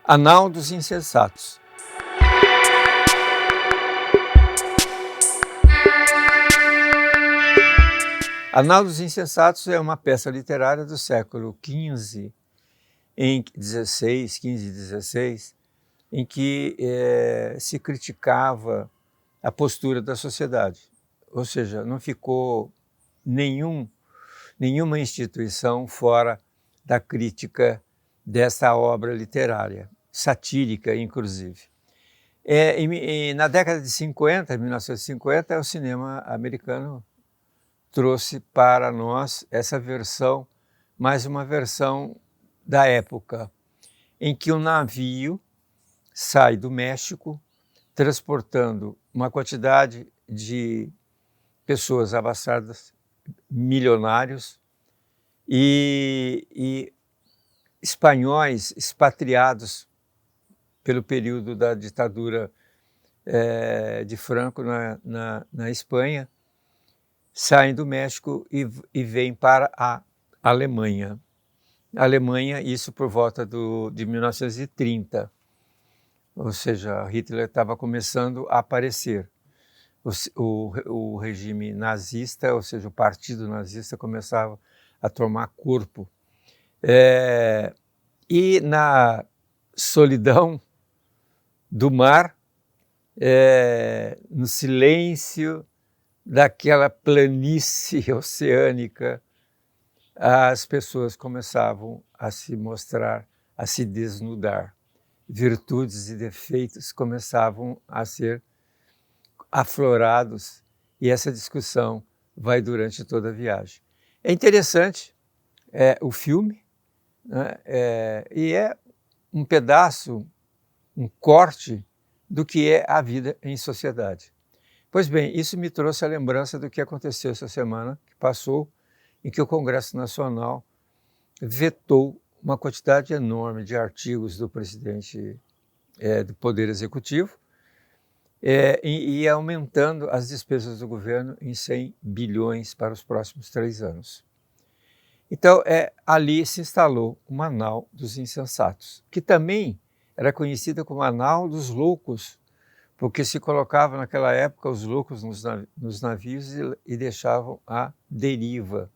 Anal dos Insensatos. Anal dos Insensatos é uma peça literária do século XV, em 16, 15 e 16, em que se criticava a postura da sociedade. Ou seja, não ficou nenhuma instituição fora da crítica dessa obra literária, satírica, inclusive. Na década de 50, 1950, o cinema americano trouxe para nós essa versão, mais uma versão da época, em que um navio sai do México transportando uma quantidade de pessoas abastadas, milionários, e espanhóis expatriados pelo período da ditadura de Franco na Espanha, saem do México e vêm para a Alemanha. Alemanha, isso por volta de 1930, ou seja, Hitler estava começando a aparecer. O regime nazista, ou seja, o partido nazista começava a tomar corpo. E na solidão do mar, no silêncio daquela planície oceânica, as pessoas começavam a se mostrar, a se desnudar. Virtudes e defeitos começavam a ser aflorados, e essa discussão vai durante toda a viagem. É interessante o filme, né? E é um pedaço, um corte do que é a vida em sociedade. Pois bem, isso me trouxe a lembrança do que aconteceu essa semana que passou, em que o Congresso Nacional vetou uma quantidade enorme de artigos do presidente do Poder Executivo, e aumentando as despesas do governo em 100 bilhões para os próximos 3 anos. Então, ali se instalou uma anal dos insensatos, que também era conhecida como anal dos loucos, porque se colocava naquela época os loucos nos navios e deixavam à deriva.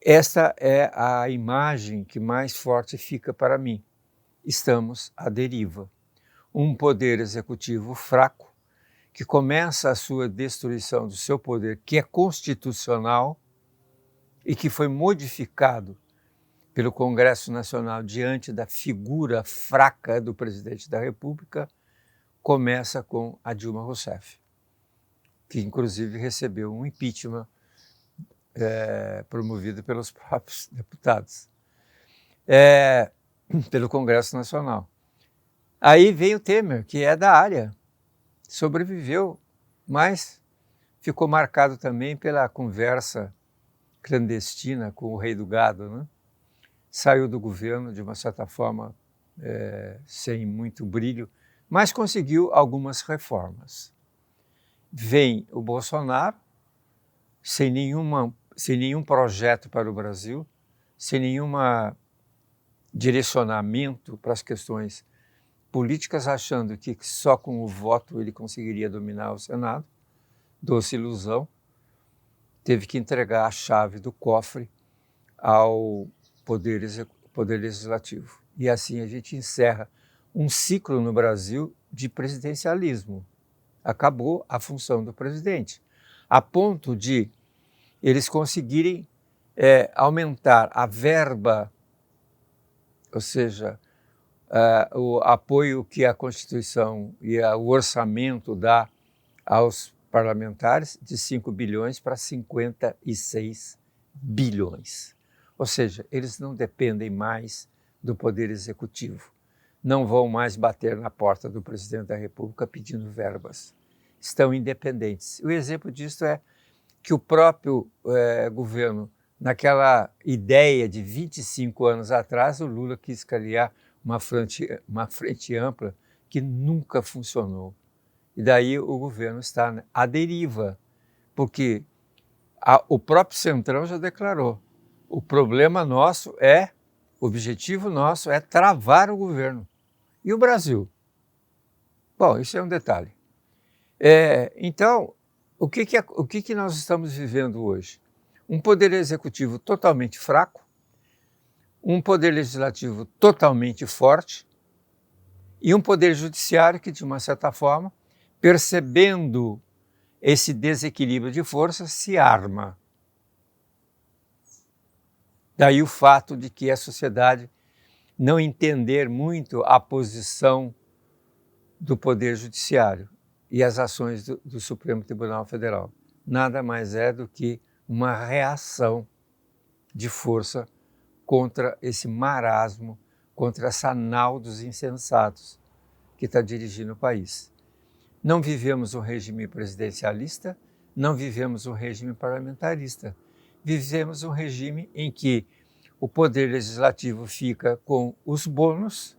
Esta é a imagem que mais forte fica para mim. Estamos à deriva. Um poder executivo fraco, que começa a sua destruição do seu poder, que é constitucional e que foi modificado pelo Congresso Nacional diante da figura fraca do presidente da República, começa com a Dilma Rousseff, que inclusive recebeu um impeachment promovido pelos próprios deputados, pelo Congresso Nacional. Aí veio o Temer, que é da área, sobreviveu, mas ficou marcado também pela conversa clandestina com o rei do gado, né? Saiu do governo de uma certa forma sem muito brilho, mas conseguiu algumas reformas. Vem o Bolsonaro, sem nenhum projeto para o Brasil, sem nenhum direcionamento para as questões políticas, achando que só com o voto ele conseguiria dominar o Senado. Doce ilusão. Teve que entregar a chave do cofre ao Poder Legislativo. E assim a gente encerra um ciclo no Brasil de presidencialismo. Acabou a função do presidente, a ponto de eles conseguirem aumentar a verba, ou seja, o apoio que a Constituição e o orçamento dá aos parlamentares, de 5 bilhões para 56 bilhões. Ou seja, eles não dependem mais do Poder Executivo, não vão mais bater na porta do presidente da República pedindo verbas, estão independentes. O exemplo disso é que o próprio governo, naquela ideia de 25 anos atrás, o Lula quis criar uma frente ampla que nunca funcionou. E daí o governo está à deriva, porque o próprio Centrão já declarou, o objetivo nosso é travar o governo. E o Brasil? Bom, isso é um detalhe. Então, o que nós estamos vivendo hoje? Um poder executivo totalmente fraco, um poder legislativo totalmente forte e um poder judiciário que, de uma certa forma, percebendo esse desequilíbrio de forças, se arma. Daí o fato de que a sociedade não entender muito a posição do Poder Judiciário e as ações do Supremo Tribunal Federal. Nada mais é do que uma reação de força contra esse marasmo, contra essa nau dos insensatos que está dirigindo o país. Não vivemos um regime presidencialista, não vivemos um regime parlamentarista. Vivemos um regime em que o Poder Legislativo fica com os bônus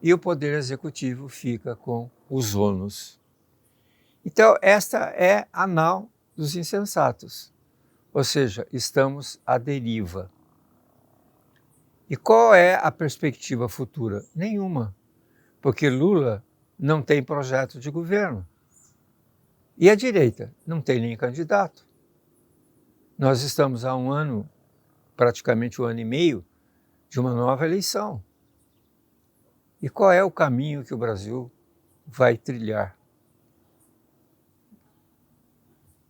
e o Poder Executivo fica com os ônus. Então, esta é a nau dos insensatos, ou seja, estamos à deriva. E qual é a perspectiva futura? Nenhuma, porque Lula não tem projeto de governo. E a direita não tem nem candidato. Nós estamos há um ano, praticamente um ano e meio, de uma nova eleição. E qual é o caminho que o Brasil vai trilhar?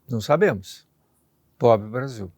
Não sabemos. Pobre Brasil.